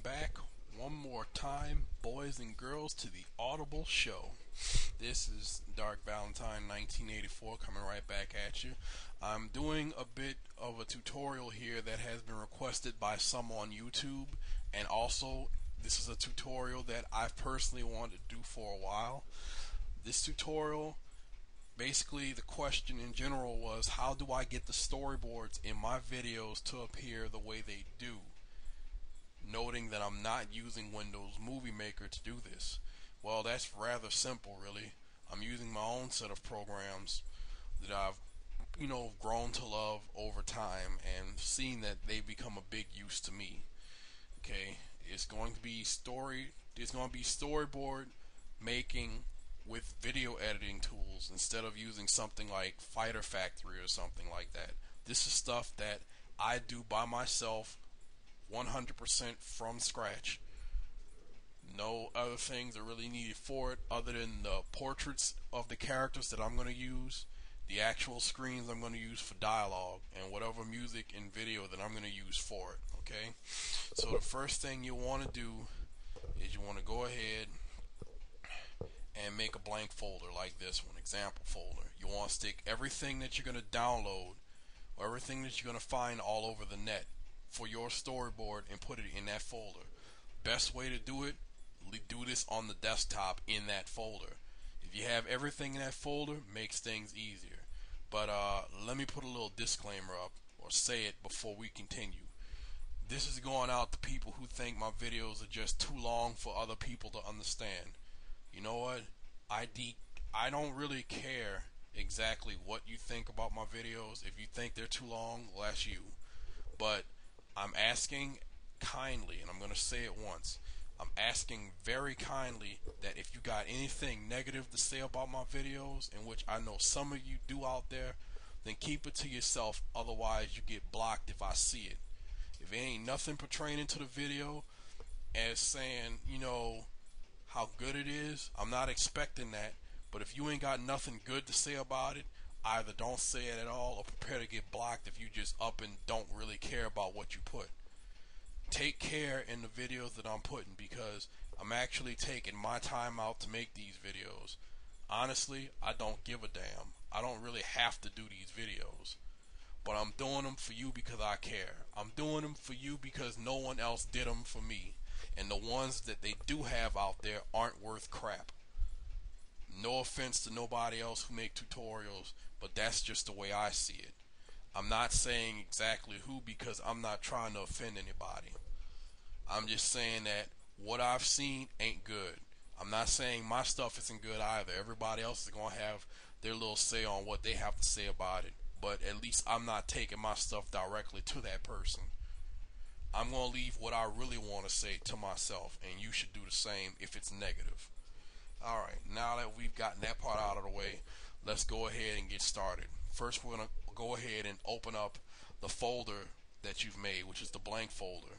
welcome back one more time, boys and girls, to the Audible Show. This is Dark Valentine 1984 coming right back at you. I'm doing a bit of a tutorial here that has been requested by some on YouTube, and also this is a tutorial that I've personally wanted to do for a while. This tutorial, basically the question in general was, how do I get the storyboards in my videos to appear the way they do? Noting that I'm not using Windows Movie Maker to do this. Well, that's rather simple, really. I'm using my own set of programs that I've grown to love over time and seen that they become a big use to me. Okay, it's going to be storyboard making with video editing tools instead of using something like Fighter Factory or something like that. This is stuff that I do by myself 100% from scratch. No other things are really needed for it other than the portraits of the characters that I'm going to use, the actual screens I'm going to use for dialogue, and whatever music and video that I'm going to use for it. Okay? So the first thing you want to do is you want to go ahead and make a blank folder like this one, example folder. You want to stick everything that you're going to download or everything that you're going to find all over the net for your storyboard and put it in that folder. Best way to do it, do this on the desktop in that folder. If you have everything in that folder, makes things easier. But let me put a little disclaimer up, or say it before we continue. This is going out to people who think my videos are just too long for other people to understand. You know what? I don't really care exactly what you think about my videos. If you think they're too long, well, that's you. But I'm asking kindly, and I'm going to say it once, I'm asking very kindly that if you got anything negative to say about my videos, in which I know some of you do out there, then keep it to yourself, otherwise you get blocked if I see it. If it ain't nothing portraying into the video as saying, how good it is, I'm not expecting that. But if you ain't got nothing good to say about it, either don't say it at all or prepare to get blocked if you just up and don't really care about what you put. Take care in the videos that I'm putting, because I'm actually taking my time out to make these videos. Honestly, I don't give a damn. I don't really have to do these videos. But I'm doing them for you because I care. I'm doing them for you because no one else did them for me. And the ones that they do have out there aren't worth crap. No offense to nobody else who make tutorials, but that's just the way I see it. I'm not saying exactly who, because I'm not trying to offend anybody. I'm just saying that what I've seen ain't good. I'm not saying my stuff isn't good either. Everybody else is going to have their little say on what they have to say about it. But at least I'm not taking my stuff directly to that person. I'm going to leave what I really want to say to myself, and you should do the same if it's negative. Alright, now that we've gotten that part out of the way, let's go ahead and get started. First, we're going to go ahead and open up the folder that you've made, which is the blank folder.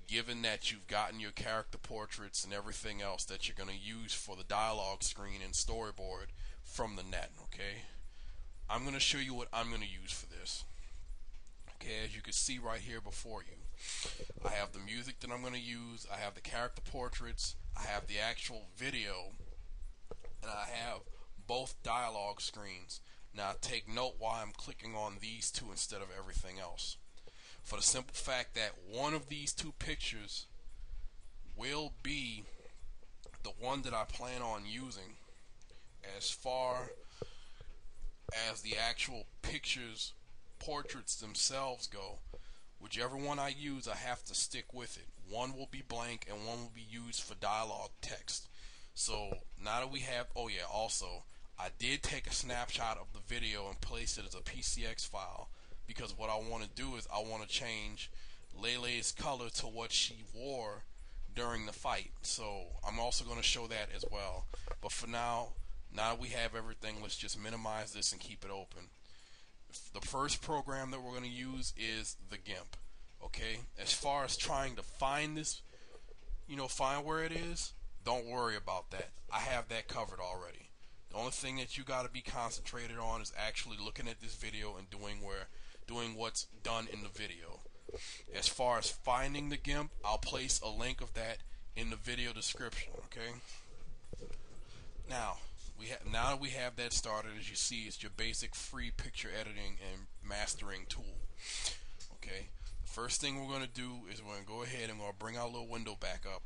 Given that you've gotten your character portraits and everything else that you're going to use for the dialogue screen and storyboard from the net, okay? I'm going to show you what I'm going to use for this. Okay, as you can see right here before you, I have the music that I'm going to use, I have the character portraits, I have the actual video, and I have both dialogue screens. Now take note why I'm clicking on these two instead of everything else. For the simple fact that one of these two pictures will be the one that I plan on using as far as the actual pictures, portraits themselves go. Whichever one I use, I have to stick with it. One will be blank and one will be used for dialogue text. So now that we have, also I did take a snapshot of the video and place it as a PCX file, because what I want to do is I want to change Lele's color to what she wore during the fight. So I'm also going to show that as well. But for now that we have everything, let's just minimize this and keep it open. The first program that we're going to use is the Gimp. Okay, as far as trying to find this, find where it is, don't worry about that. I have that covered already. The only thing that you got to be concentrated on is actually looking at this video and doing what's done in the video. As far as finding the GIMP, I'll place a link of that in the video description. Okay. Now now that we have that started, as you see, it's your basic free picture editing and mastering tool. Okay. The first thing we're going to do is we're going to go ahead and we're going to bring our little window back up,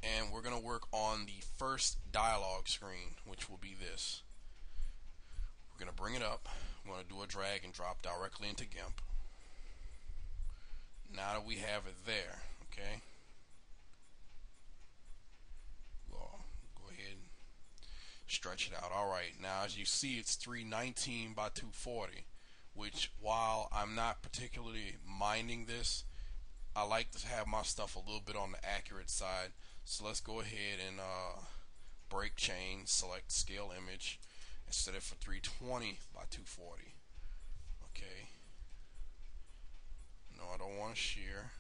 and we're going to work on the first dialog screen, which will be this. We're going to bring it up. We're going to do a drag and drop directly into GIMP. Now that we have it there, okay, we'll go ahead and stretch it out. Alright, now as you see, it's 319 by 240, which, while I'm not particularly minding this, I like to have my stuff a little bit on the accurate side. So let's go ahead and break chain, select scale image, and set it for 320 by 240. Okay. No, I don't want to shear.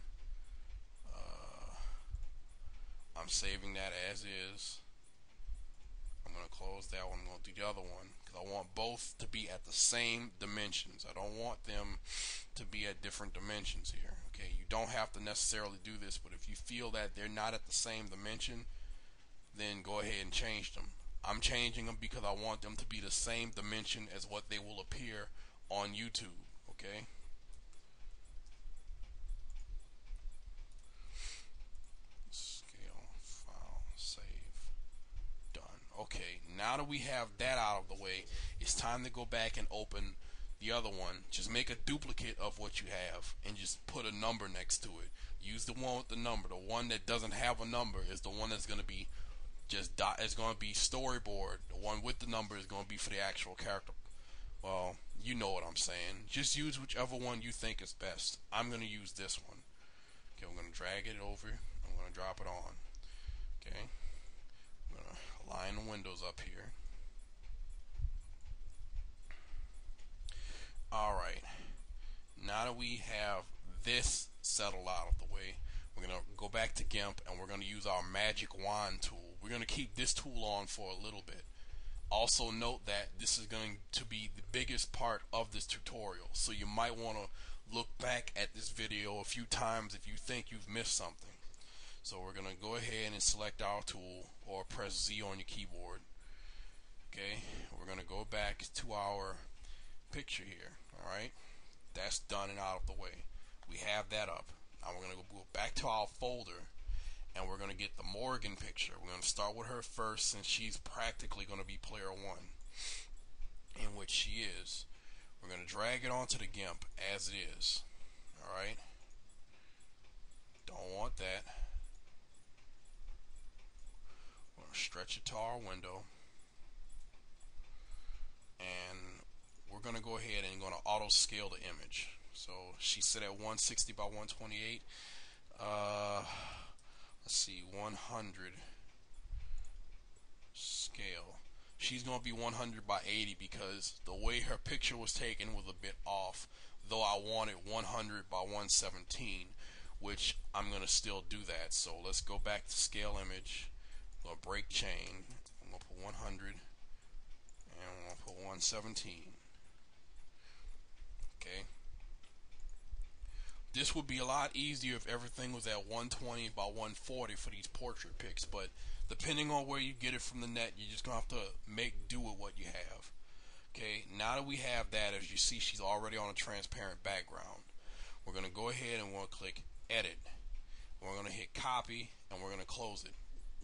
I'm saving that as is. I'm going to close that one. I'm going to do the other one because I want both to be at the same dimensions. I don't want them to be at different dimensions here. Okay, you don't have to necessarily do this, but if you feel that they're not at the same dimension, then go ahead and change them. I'm changing them because I want them to be the same dimension as what they will appear on YouTube. Okay. Okay, now that we have that out of the way, it's time to go back and open the other one. Just make a duplicate of what you have and just put a number next to it. Use the one with the number. The one that doesn't have a number is the one that's going to be just it's going to be storyboard. The one with the number is going to be for the actual character. Well, you know what I'm saying. Just use whichever one you think is best. I'm going to use this one. Okay, I'm going to drag it over. I'm going to drop it on. Okay. I'm going to line the windows up here. Alright, now that we have this settled out of the way, we're going to go back to GIMP and we're going to use our magic wand tool. We're going to keep this tool on for a little bit. Also note that this is going to be the biggest part of this tutorial, so you might want to look back at this video a few times if you think you've missed something. So we're going to go ahead and select our tool, or press Z on your keyboard. Okay, we're going to go back to our picture here. Alright, that's done and out of the way. We have that up. Now we're going to go back to our folder, and we're going to get the Morgan picture. We're going to start with her first, since she's practically going to be player one, in which she is. We're going to drag it onto the GIMP as it is. Alright, don't want that. Stretch it to our window, and we're going to go ahead and going to auto scale the image. So she's set at 160 by 128. Let's see, 100 scale. She's going to be 100 by 80 because the way her picture was taken was a bit off, though I wanted 100 by 117, which I'm going to still do that. So let's go back to scale image. I'm going to break chain. I'm going to put 100 and I'm going to put 117. Okay. This would be a lot easier if everything was at 120 by 140 for these portrait pics, but depending on where you get it from the net, you're just going to have to make do with what you have. Okay, now that we have that, as you see, she's already on a transparent background. We're going to go ahead and we're going to click edit. We're going to hit copy and we're going to close it.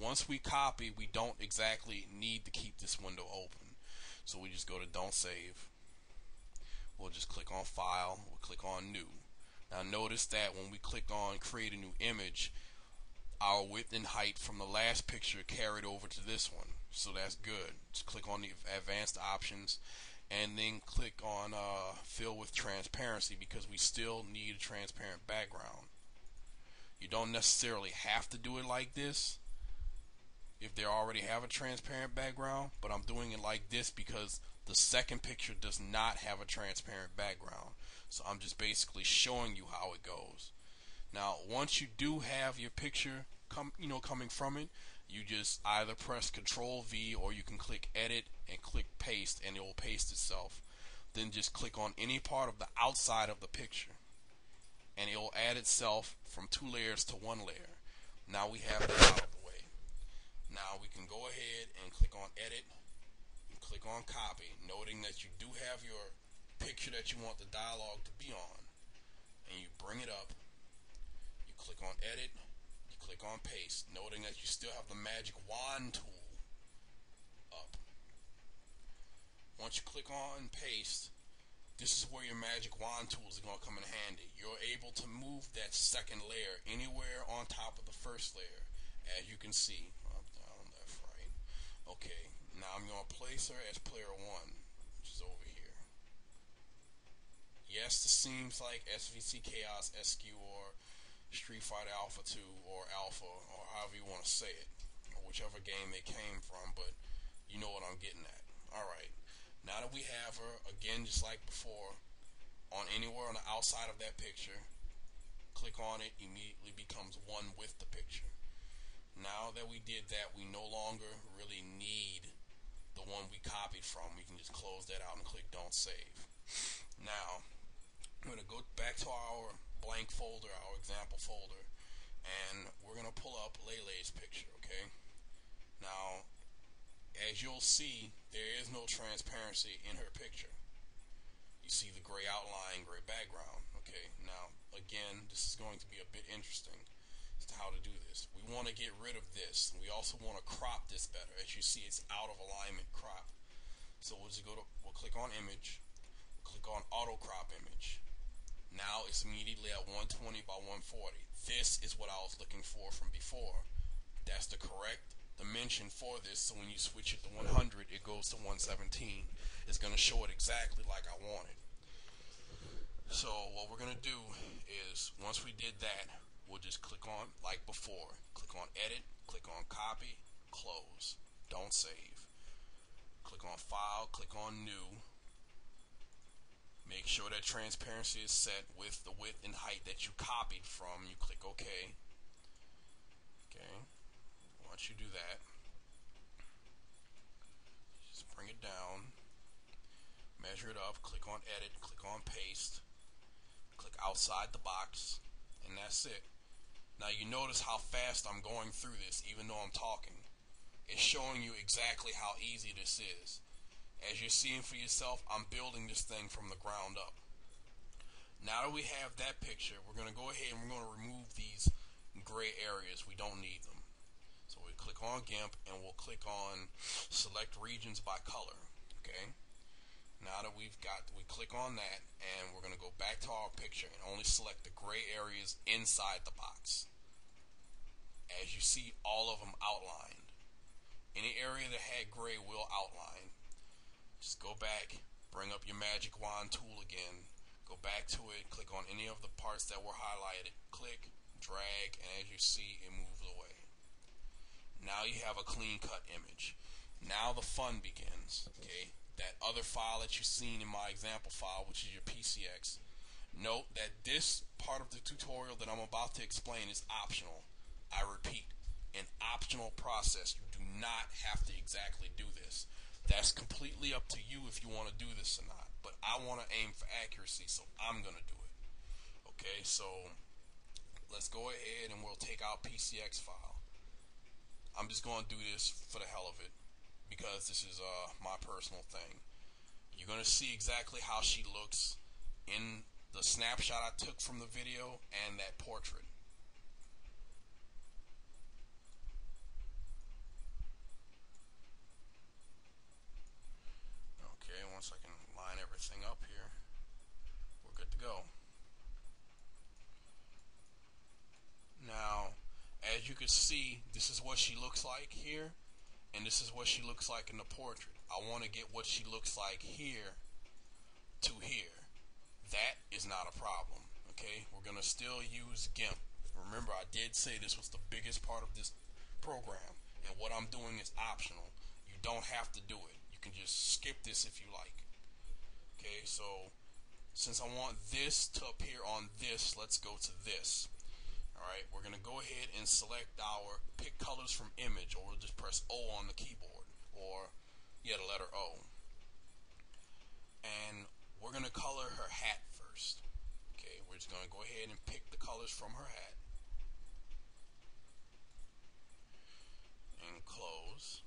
Once we copy, we don't exactly need to keep this window open, so we just go to don't save. We'll just click on file, we'll click on new. Now notice that when we click on create a new image, our width and height from the last picture carried over to this one, so that's good. Just click on the advanced options and then click on fill with transparency, because we still need a transparent background. You don't necessarily have to do it like this if they already have a transparent background, but I'm doing it like this because the second picture does not have a transparent background. So I'm just basically showing you how it goes. Now once you do have your picture coming from it, you just either press Control V, or you can click edit and click paste and it will paste itself. Then just click on any part of the outside of the picture and it will add itself from 2 layers to 1 layer. Now we have that out of the way. Now we can go ahead and click on edit and click on copy, noting that you do have your picture that you want the dialogue to be on, and you bring it up, you click on edit, you click on paste, noting that you still have the magic wand tool up. Once you click on paste, this is where your magic wand tools are going to come in handy. You're able to move that second layer anywhere on top of the first layer, as you can see. Up, down, left, right. Okay, now I'm going to place her as player 1, which is over here. Yes, this seems like SVC Chaos SQ or Street Fighter Alpha 2 or Alpha, or however you want to say it, or whichever game they came from, but you know what I'm getting at. Alright, now that we have her, again, just like before, on anywhere on the outside of that picture, click on it, immediately becomes one with the picture. Now that we did that, we no longer really need the one we copied from. We can just close that out and click Don't Save. Now, I'm going to go back to our blank folder, our example folder, and we're going to pull up Lele's picture, okay? Now, as you'll see, there is no transparency in her picture. You see the gray outline, gray background, okay? Now, again, this is going to be a bit interesting as to how to do this. We want to get rid of this. We also want to crop this better. As you see, it's out of alignment crop. So we'll click on image, click on auto crop image. Now it's immediately at 120 by 140. This is what I was looking for from before. That's the correct dimension for this, so when you switch it to 100, it goes to 117. It's going to show it exactly like I wanted. So what we're going to do is, once we did that, we'll just click on, like before, click on edit, click on copy, close, don't save. Click on file, click on new. Make sure that transparency is set with the width and height that you copied from. You click OK. Okay. Once you do that, just bring it down, measure it up, click on edit, click on paste, click outside the box, and that's it. Now you notice how fast I'm going through this even though I'm talking. It's showing you exactly how easy this is. As you're seeing for yourself, I'm building this thing from the ground up. Now that we have that picture, we're going to go ahead and we're going to remove these gray areas. We don't need them. So we click on Gimp and we'll click on select regions by color. Okay. Now that we click on that, and we're going to go back to our picture and only select the gray areas inside the box. As you see, all of them outlined. Any area that had gray will outline. Just go back, bring up your magic wand tool again, go back to it, click on any of the parts that were highlighted, click, drag, and as you see, it moves away. Now you have a clean cut image. Now the fun begins. Okay, that other file that you've seen in my example file, which is your PCX, note that this part of the tutorial that I'm about to explain is optional. I repeat, an optional process. You do not have to exactly do this. That's completely up to you if you want to do this or not. But I want to aim for accuracy, so I'm going to do it. Okay, so let's go ahead and we'll take our PCX file. I'm just going to do this for the hell of it because this is my personal thing. You're going to see exactly how she looks in the snapshot I took from the video and that portrait. Once I can line everything up here, we're good to go. Now, as you can see, this is what she looks like here, and this is what she looks like in the portrait. I want to get what she looks like here to here. That is not a problem. Okay, we're going to still use Gimp. Remember, I did say this was the biggest part of this program, and what I'm doing is optional. You don't have to do it. You can just skip this if you like. Okay, so since I want this to appear on this, let's go to this. Alright, we're going to go ahead and select our pick colors from image, or we'll just press O on the keyboard, or the letter O. And we're going to color her hat first. Okay, we're just going to go ahead and colors from her hat and close.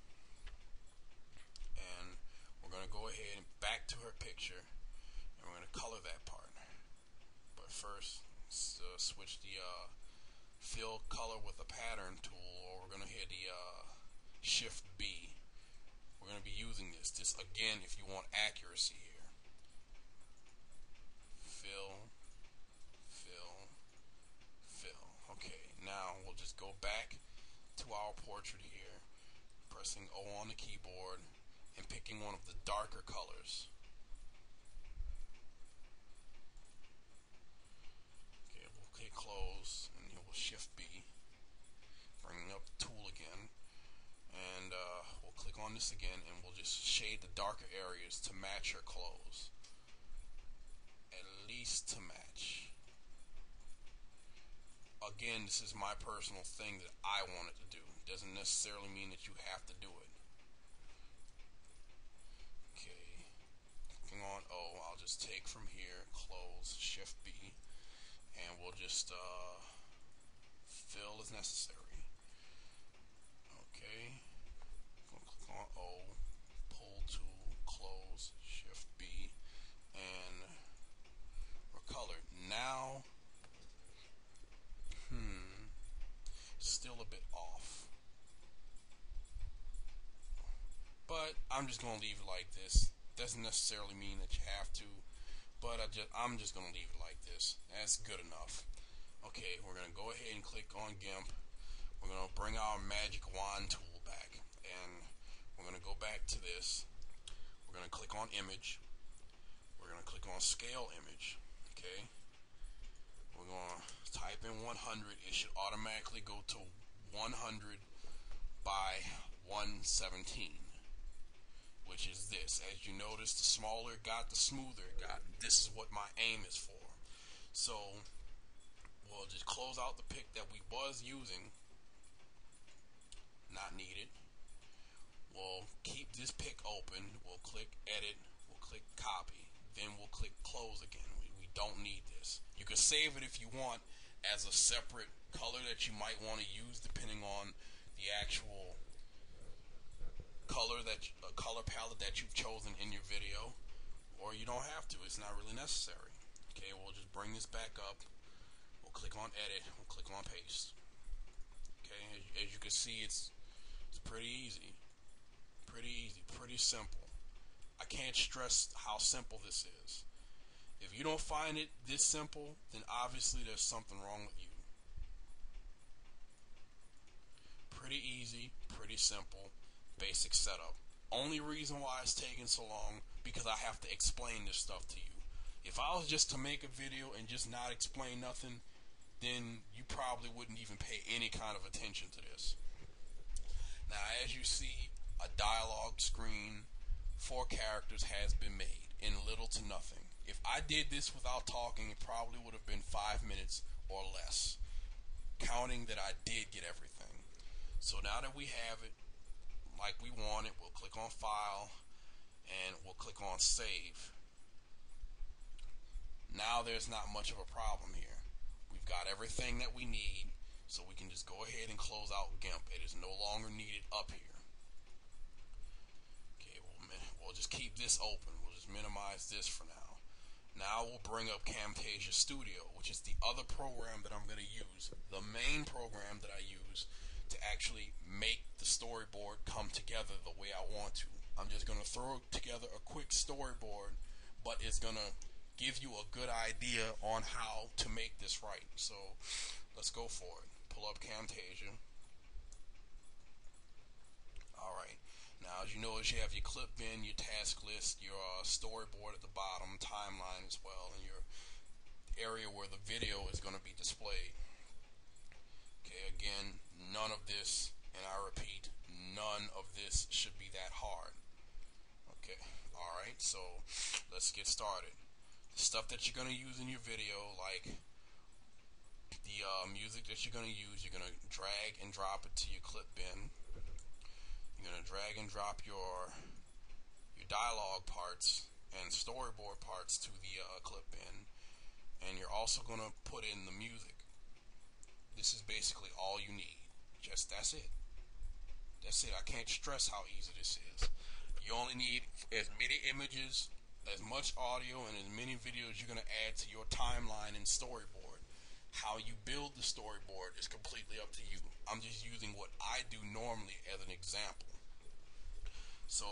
And we're going to go ahead and back to her picture, and we're going to color that part. But first, let's switch the fill color with the pattern tool, or we're going to hit the Shift B. We're going to be using this. This again, if you want accuracy here. Fill, fill, fill. Okay, now we'll just go back to our portrait here, pressing O on the keyboard and picking one of the darker colors. Okay, we'll click close, and we'll Shift B, bringing up the tool again, and we'll click on this again, and we'll just shade the darker areas to match her clothes, at least to match. Again, this is my personal thing that I wanted to do. It doesn't necessarily mean that you have to do it. Okay, clicking on O, I'll just take from here, close, Shift B, and we'll just fill as necessary. Okay, we'll click on O, pull tool, close, Shift B, and we're colored. Now, still a bit off, but I'm just gonna leave it like this. Doesn't necessarily mean that you have to, but I'm just gonna leave it like this. That's good enough. Okay, we're gonna go ahead and click on Gimp. We're gonna bring our magic wand tool back, and we're gonna go back to this. We're gonna click on image. We're gonna click on scale image. Okay, we're gonna type in 100. It should automatically go to 100 by 117, which is this. As you notice, the smaller it got, the smoother it got. This is what my aim is for. So we'll just close out the pic that we was using, not needed. We'll keep this pic open. We'll click edit. We'll click copy. Then we'll click close again. We don't need this. You can save it if you want as a separate color that you might want to use depending on the actual color palette that you've chosen in your video, or you don't have to. It's not really necessary. Okay, we'll just bring this back up. We'll click on edit. We'll click on paste. Okay, as you can see, it's pretty easy, pretty simple. I can't stress how simple this is. If you don't find it this simple, then obviously there's something wrong with you. Pretty easy, pretty simple, basic setup. Only reason why it's taking so long, because I have to explain this stuff to you. If I was just to make a video and just not explain nothing, then you probably wouldn't even pay any kind of attention to this. Now, as you see, a dialogue screen, 4 characters has been made in little to nothing. If I did this without talking, it probably would have been 5 minutes or less, counting that I did get everything. So now that we have it like we want it, we'll click on File, and we'll click on Save. Now there's not much of a problem here. We've got everything that we need, so we can just go ahead and close out Gimp. It is no longer needed up here. Okay, we'll just keep this open. We'll just minimize this for now. Now we'll bring up Camtasia Studio, which is the other program that I'm going to use, the main program that I use to actually make the storyboard come together the way I want to. I'm just going to throw together a quick storyboard, but it's going to give you a good idea on how to make this right. So let's go for it. Pull up Camtasia. Alright, now as you notice, you have your clip bin, your task list, your storyboard at the bottom, timeline as well, and your area where the video is going to be displayed. Okay, again, none of this, and I repeat, none of this should be that hard. Okay, alright, so let's get started. The stuff that you're going to use in your video, like the music that you're going to use, you're going to drag and drop it to your clip bin. You're going to drag and drop your dialogue parts and storyboard parts to the clip bin, and you're also going to put in the music. This is basically all you need. Just that's it. That's it. I can't stress how easy this is. You only need as many images, as much audio, and as many videos you're going to add to your timeline and storyboard. How you build the storyboard is completely up to you. I'm just using what I do normally as an example. So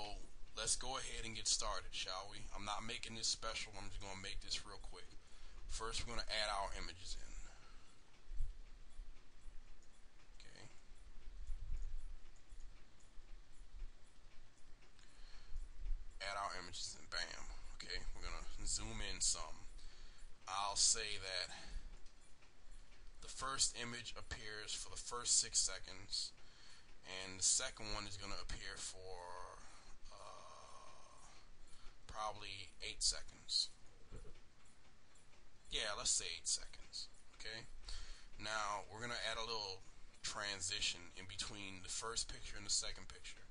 let's go ahead and get started, shall we? I'm not making this special. I'm just going to make this real quick. First, we're going to add our images in. Okay. Add our images in. Bam. Okay. We're going to zoom in some. I'll say that the first image appears for the first 6 seconds, and the second one is going to appear for probably 8 seconds. Yeah, let's say 8 seconds. Okay. Now we're gonna add a little transition in between the first picture and the second picture.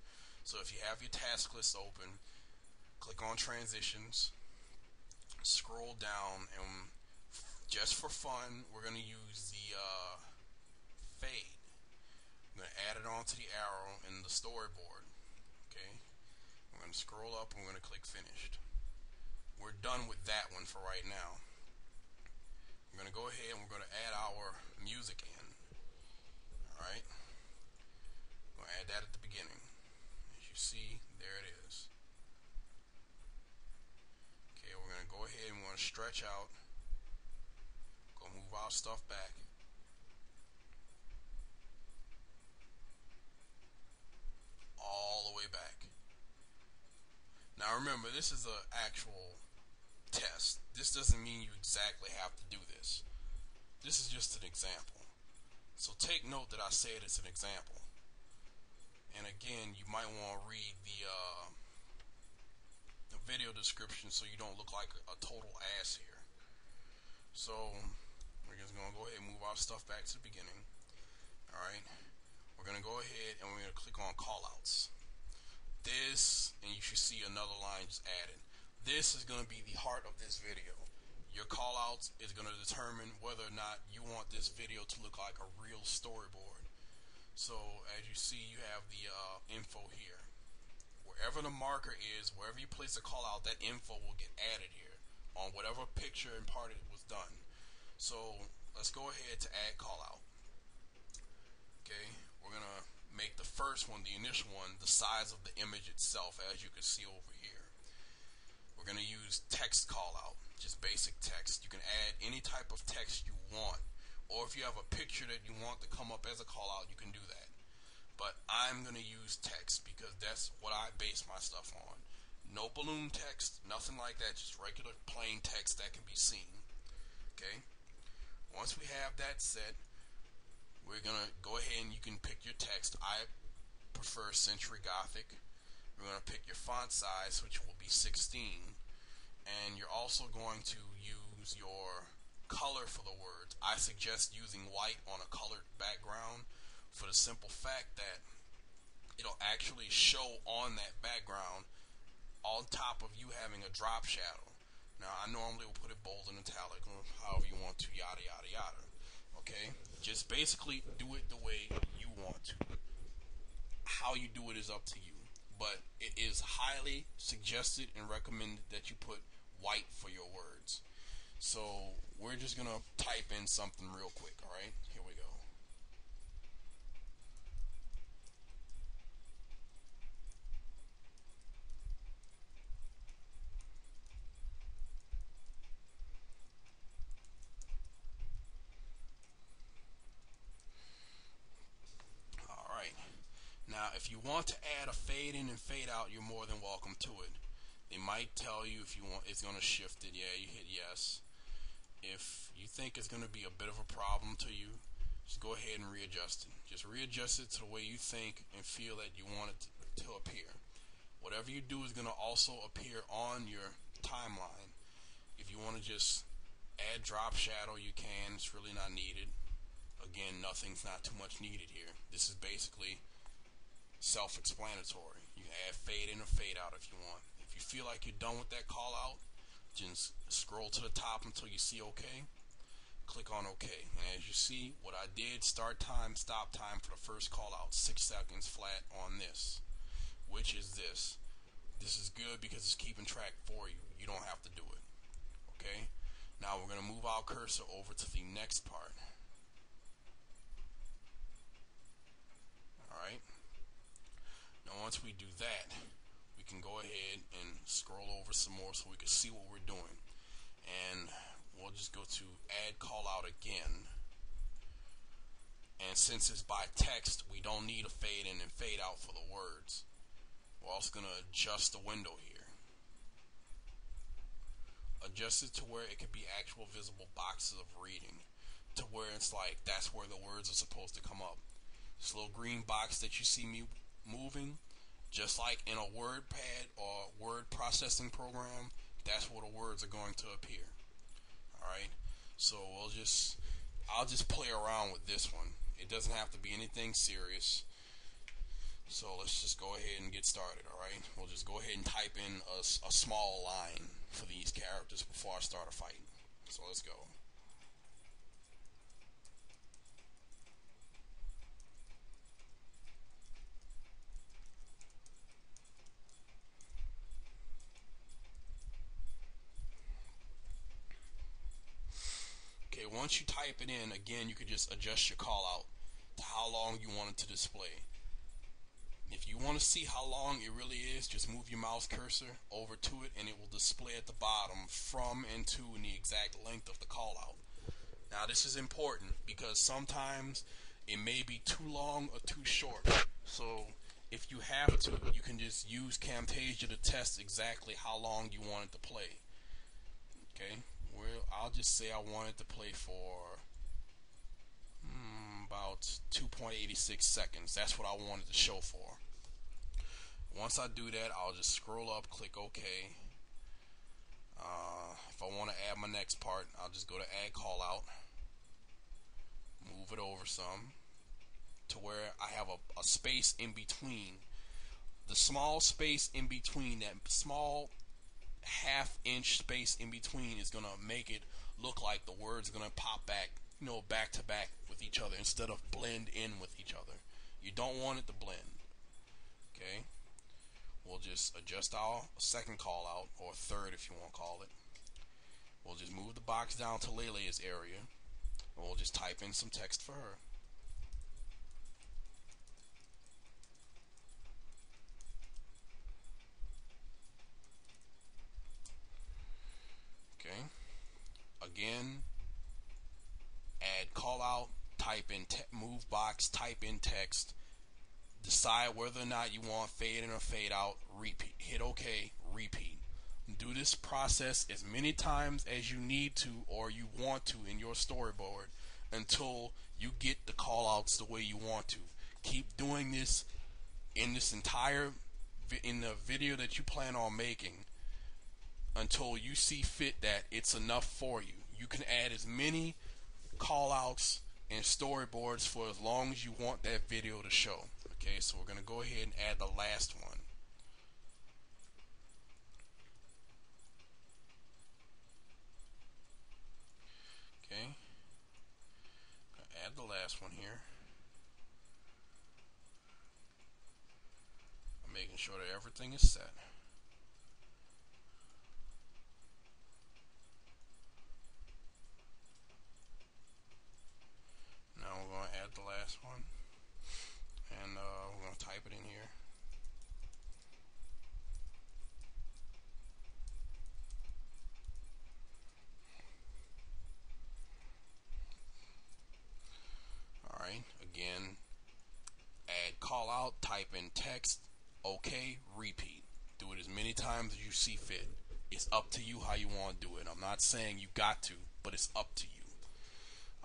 So if you have your task list open, click on transitions, scroll down, and just for fun, we're gonna use the fade. I'm gonna add it onto the arrow in the storyboard. Okay. We're gonna scroll up and we're gonna click finished. We're done with that one for right now. We're going to go ahead and we're going to add our music in. Alright. We're going to add that at the beginning. As you see, there it is. Okay, we're going to go ahead and we're going to stretch out. Go move our stuff back. All the way back. Now remember, this is an actual test. This doesn't mean you exactly have to do this. This is just an example. So take note that I said it's an example. And again, you might want to read the video description so you don't look like a total ass here. So we're just going to go ahead and move our stuff back to the beginning. Alright. We're going to go ahead and we're going to click on callouts. This, and you should see another line just added. This is going to be the heart of this video. Your callouts is going to determine whether or not you want this video to look like a real storyboard. So as you see, you have the info here. Wherever the marker is, wherever you place the callout, that info will get added here on whatever picture and part it was done. So let's go ahead to add callout. Okay, we're going to make the first one, the initial one, the size of the image itself, as you can see over here. We're going to use text callout, just basic text. You can add any type of text you want, or if you have a picture that you want to come up as a callout, you can do that. But I'm going to use text because that's what I base my stuff on. No balloon text, nothing like that, just regular plain text that can be seen. Okay? Once we have that set, we're going to go ahead and you can pick your text. I prefer Century Gothic. We're going to pick your font size, which will be 16, and you're also going to use your color for the words. I suggest using white on a colored background for the simple fact that it'll actually show on that background on top of you having a drop shadow. Now, I normally will put it bold and italic, or however you want to, yada, yada, yada. Okay? Just basically do it the way you want to. How you do it is up to you. But it is highly suggested and recommended that you put white for your words. So we're just going to type in something real quick, alright? Here we go. Alright. Now, if you want to add a fade in and fade out, you're more than welcome to it. It might tell you if you want, it's going to shift it. Yeah, you hit yes. If you think it's going to be a bit of a problem to you, just go ahead and readjust it. Just readjust it to the way you think and feel that you want it to appear. Whatever you do is going to also appear on your timeline. If you want to just add drop shadow, you can. It's really not needed. Again, nothing's not too much needed here. This is basically self-explanatory. You can add fade in or fade out if you want. If you feel like you're done with that call out, just scroll to the top until you see OK. Click on OK. And as you see, what I did, start time, stop time for the first call out, 6 seconds flat on this, which is this. This is good because it's keeping track for you. You don't have to do it. Okay? Now we're going to move our cursor over to the next part. Alright? Now once we do that, we can go ahead and scroll over some more so we can see what we're doing. And we'll just go to add callout again. And since it's by text, we don't need a fade in and fade out for the words. We're also going to adjust the window here. Adjust it to where it could be actual visible boxes of reading, to where it's like that's where the words are supposed to come up. This little green box that you see me moving, just like in a word pad or word processing program, that's where the words are going to appear. Alright, so I'll just play around with this one. It doesn't have to be anything serious. So let's just go ahead and get started, alright? We'll just go ahead and type in a small line for these characters before I start a fight. So let's go. Okay, once you type it in, again, you could just adjust your call out to how long you want it to display. If you want to see how long it really is, just move your mouse cursor over to it and it will display at the bottom from and to and the exact length of the call out. Now this is important because sometimes it may be too long or too short. So if you have to, you can just use Camtasia to test exactly how long you want it to play. Okay, well, I'll just say I want it to play for about 2.86 seconds. That's what I want it to show for. Once I do that, I'll just scroll up, click OK. If I want to add my next part, I'll just go to add callout, move it over some to where I have a space in between. The small space in between, that small half-inch space in between, is going to make it look like the words are going to pop back, back to back with each other instead of blend in with each other. You don't want it to blend. Okay? We'll just adjust our second call out, or third if you want to call it. We'll just move the box down to Lele's area, and we'll just type in some text for her. Okay. Again, add callout, type in move box, type in text. Decide whether or not you want fade in or fade out, repeat. Hit OK, repeat. Do this process as many times as you need to or you want to in your storyboard until you get the callouts the way you want to. Keep doing this in this entire in the video that you plan on making until you see fit that it's enough for you. You can add as many callouts and storyboards for as long as you want that video to show. Okay, so we're going to go ahead and add the last one. Okay, add the last one here. I'm making sure that everything is set. Now we're going to add the last one. And we're going to type it in here. Alright, again, add callout, type in text, OK, repeat. Do it as many times as you see fit. It's up to you how you want to do it. I'm not saying you got to, but it's up to you.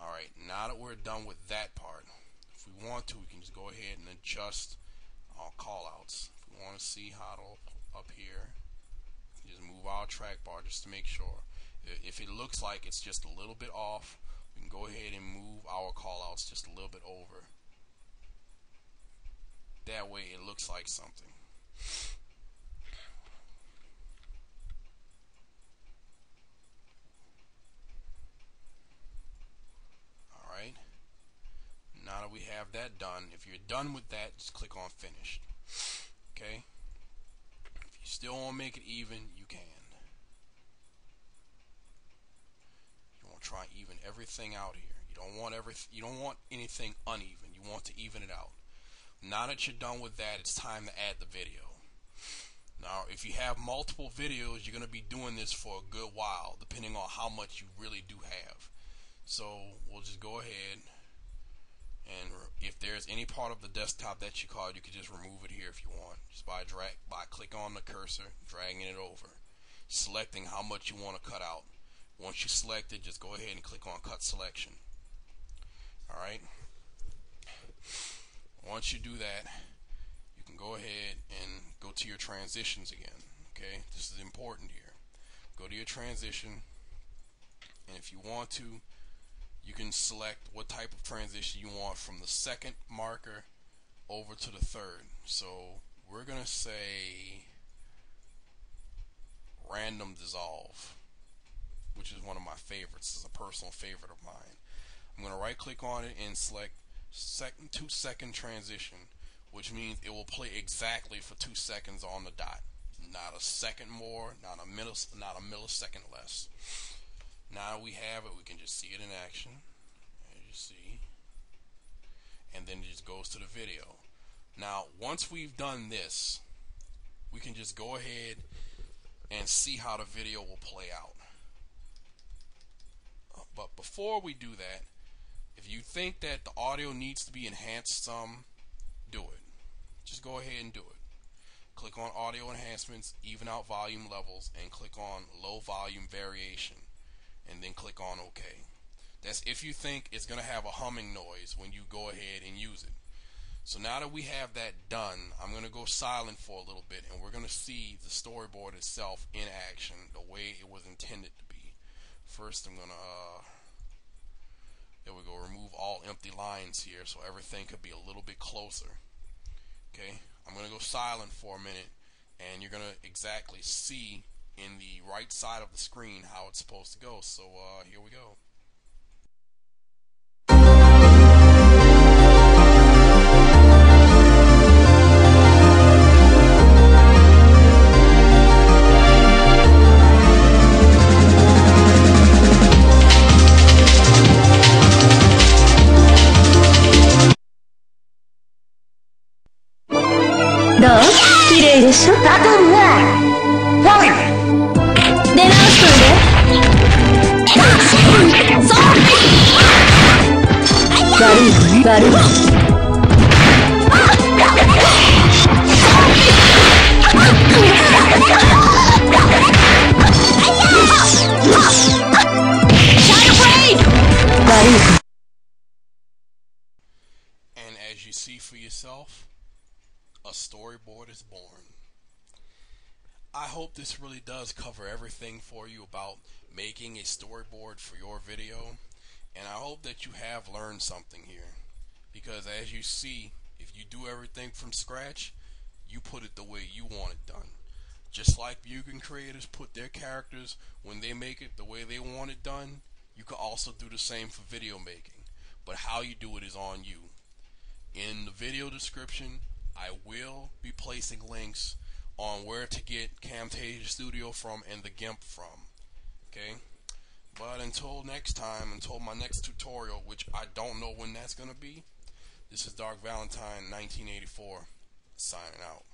Alright, now that we're done with that part, if we want to, we can just go ahead and adjust our callouts. If we want to see Howto up here, just move our track bar just to make sure. If it looks like it's just a little bit off, we can go ahead and move our callouts just a little bit over. That way it looks like something. have that done, if you're done with that, just click on Finish. Okay? If you still want to make it even, you can. You want to try and even everything out here. You don't want anything uneven. You want to even it out. Now that you're done with that, it's time to add the video. Now, if you have multiple videos, you're going to be doing this for a good while, depending on how much you really do have. So we'll just go ahead, and if there's any part of the desktop that you call, you can just remove it here if you want, just by clicking on the cursor, dragging it over, selecting how much you want to cut out. Once you select it, just go ahead and click on Cut Selection. Alright? Once you do that, you can go ahead and go to your transitions again. Okay? This is important here. Go to your transition, and if you want to, you can select what type of transition you want from the second marker over to the third. So we're going to say Random Dissolve, which is one of my favorites. It's a personal favorite of mine. I'm going to right click on it and select 2-second transition, which means it will play exactly for 2 seconds on the dot. Not a second more, not a millisecond less. Now we have it, we can just see it in action, as you see, and then it just goes to the video. Now once we've done this, we can just go ahead and see how the video will play out. But before we do that, if you think that the audio needs to be enhanced some, do it. Just go ahead and do it. Click on Audio Enhancements, Even Out Volume Levels, and click on Low Volume Variation, and then click on OK. That's if you think it's going to have a humming noise when you go ahead and use it. So now that we have that done, I'm going to go silent for a little bit, and we're going to see the storyboard itself in action the way it was intended to be. First, I'm going to there we go, remove all empty lines here so everything could be a little bit closer. Okay, I'm going to go silent for a minute, and you're going to exactly see in the right side of the screen how it's supposed to go. So here we go. And as you see for yourself, a storyboard is born. I hope this really does cover everything for you about making a storyboard for your video, and I hope that you have learned something here, because as you see, if you do everything from scratch, you put it the way you want it done. Just like mugen creators put their characters when they make it the way they want it done, you can also do the same for video making, but how you do it is on you. In the video description, I will be placing links on where to get Camtasia Studio from and the Gimp from. Okay? But until next time, until my next tutorial, which I don't know when that's going to be, this is Dark Valentine 1984, signing out.